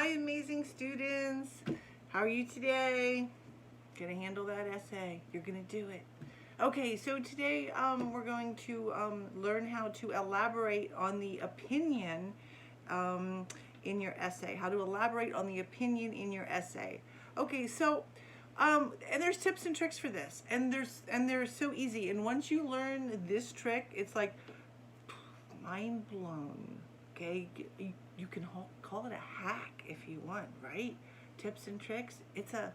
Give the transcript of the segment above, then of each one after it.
Hi, amazing students. How are you today? Gonna handle that essay. You're gonna do it. Okay, so today we're going to learn how to elaborate on the opinion in your essay. How to elaborate on the opinion in your essay. Okay, so and there's tips and tricks for this, and they're so easy. And once you learn this trick, it's like mind blown. Okay, you can call it a hack if you want, right? Tips and tricks. It's a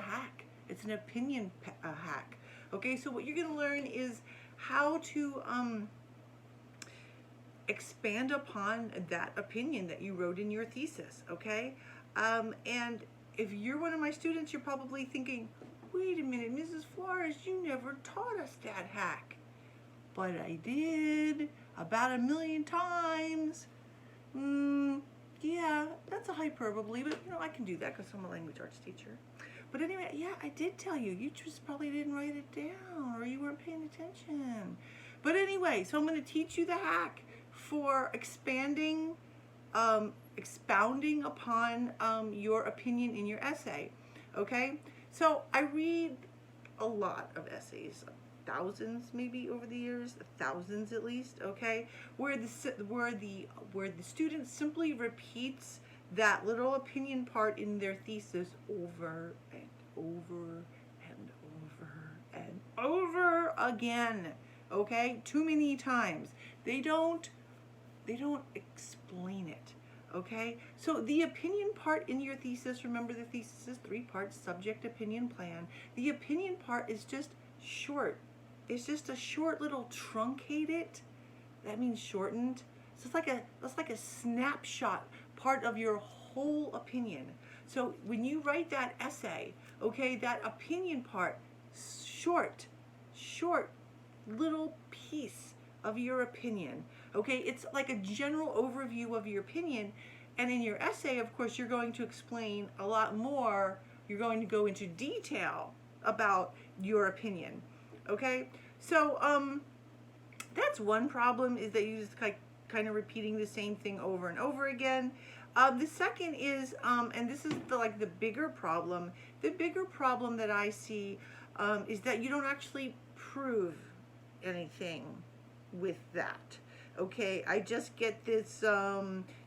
hack. It's an opinion hack. Okay, so what you're going to learn is how to expand upon that opinion that you wrote in your thesis. Okay, and if you're one of my students, you're probably thinking, wait a minute, Mrs. Flores, you never taught us that hack. But I did about 1,000,000 times. Yeah, that's a hyperbole, but I can do that because I'm a language arts teacher. But anyway, yeah, I did tell you. You just probably didn't write it down or you weren't paying attention. But anyway, so I'm going to teach you the hack for expounding upon your opinion in your essay. Okay? So I read a lot of essays, thousands maybe over the years, thousands at least, okay, where the student simply repeats that little opinion part in their thesis over and over and over and over again, okay, too many times. They don't explain it. Okay, so the opinion part in your thesis, remember the thesis is 3 parts: subject, opinion, plan. The opinion part is just short. It's just a short little truncated, that means shortened. So it's like a snapshot part of your whole opinion. So when you write that essay, okay, that opinion part, short little piece of your opinion. Okay, it's like a general overview of your opinion, and in your essay, of course, you're going to explain a lot more. You're going to go into detail about your opinion. Okay, so that's one problem, is that you just kind of repeating the same thing over and over again. The second is, and this is the bigger problem. The bigger problem that I see is that you don't actually prove anything with that. Okay, I just get this,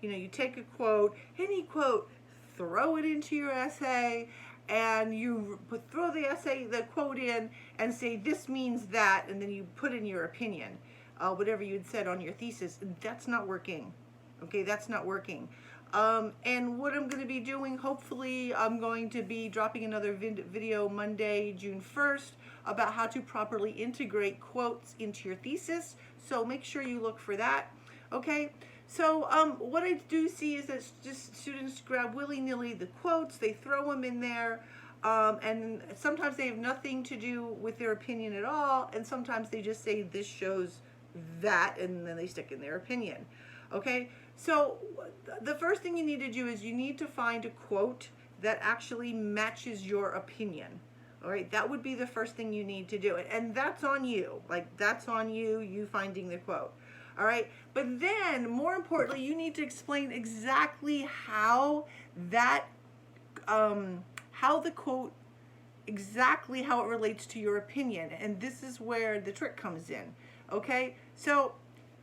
you take a quote, any quote, throw it into your essay, and you throw the quote in and say this means that, and then you put in your opinion, whatever you had said on your thesis. That's not working. Okay, that's not working. And what I'm going to be doing, hopefully I'm going to be dropping another video Monday, June 1st, about how to properly integrate quotes into your thesis. So make sure you look for that. Okay, so what I do see is that just students grab willy-nilly the quotes, they throw them in there, and sometimes they have nothing to do with their opinion at all, and sometimes they just say this shows that, and then they stick in their opinion. Okay, so the first thing you need to do is you need to find a quote that actually matches your opinion. All right, that would be the first thing you need to do. And that's on you. That's on you finding the quote. All right, but then more importantly, you need to explain exactly how that, how the quote, exactly how it relates to your opinion. And this is where the trick comes in. Okay, so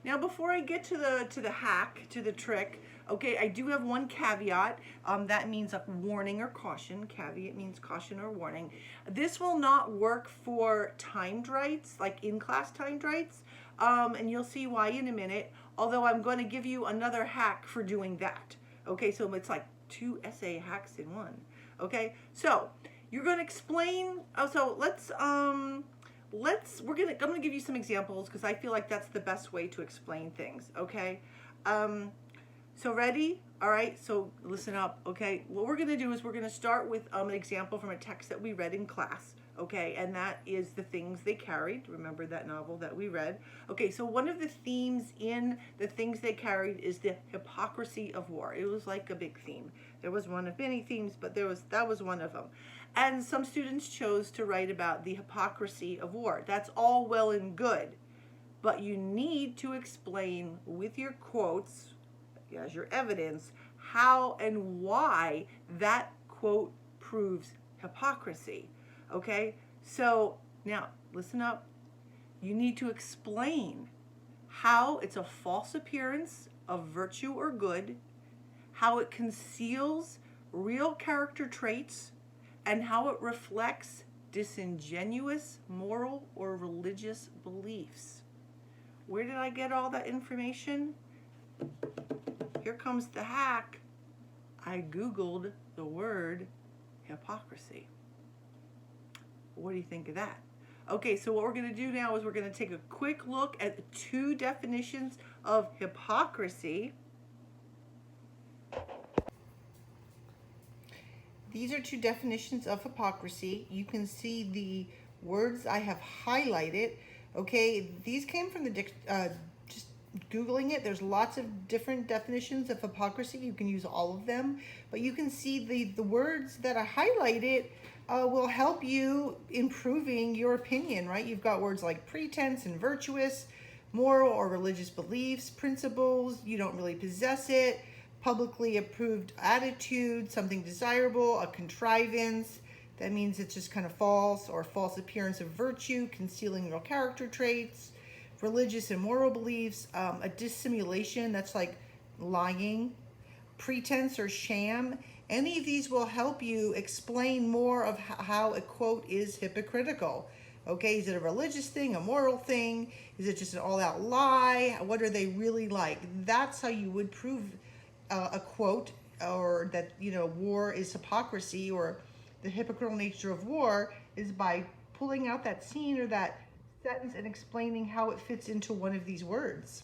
now before I get to the hack, to the trick, okay, I do have one caveat. That means a warning or caution. Caveat means caution or warning. This will not work for timed writes, like in-class timed writes, and you'll see why in a minute, although I'm going to give you another hack for doing that. Okay, so it's like 2 essay hacks in one. Okay, so you're going to explain, so I'm going to give you some examples because I feel like that's the best way to explain things. Okay, so ready? All right, so listen up, okay? What we're going to do is we're going to start with an example from a text that we read in class, okay? And that is The Things They Carried. Remember that novel that we read? Okay, so one of the themes in The Things They Carried is the hypocrisy of war. It was like a big theme. There was one of many themes, but that was one of them. And some students chose to write about the hypocrisy of war. That's all well and good, but you need to explain with your quotes, as your evidence how and why that quote proves hypocrisy. Okay? So now listen up. You need to explain how it's a false appearance of virtue or good, how it conceals real character traits, and how it reflects disingenuous moral or religious beliefs. Where did I get all that information? Here comes the hack. I Googled the word hypocrisy. What do you think of that? Okay, so what we're going to do now is we're going to take a quick look at the two definitions of hypocrisy. These are two definitions of hypocrisy. You can see the words I have highlighted. Okay, these came from the just Googling it. There's lots of different definitions of hypocrisy. You can use all of them, but you can see the words that I highlighted will help you improving your opinion, right? You've got words like pretense and virtuous, moral or religious beliefs, principles, you don't really possess it, publicly approved attitude, something desirable, a contrivance. That means it's just kind of false or false appearance of virtue, concealing real character traits, religious and moral beliefs, a dissimulation, that's like lying, pretense or sham. Any of these will help you explain more of how a quote is hypocritical. Okay, is it a religious thing, a moral thing? Is it just an all-out lie? What are they really like? That's how you would prove a quote, or that, you know, war is hypocrisy, or the hypocritical nature of war, is by pulling out that scene or that sentence and explaining how it fits into one of these words.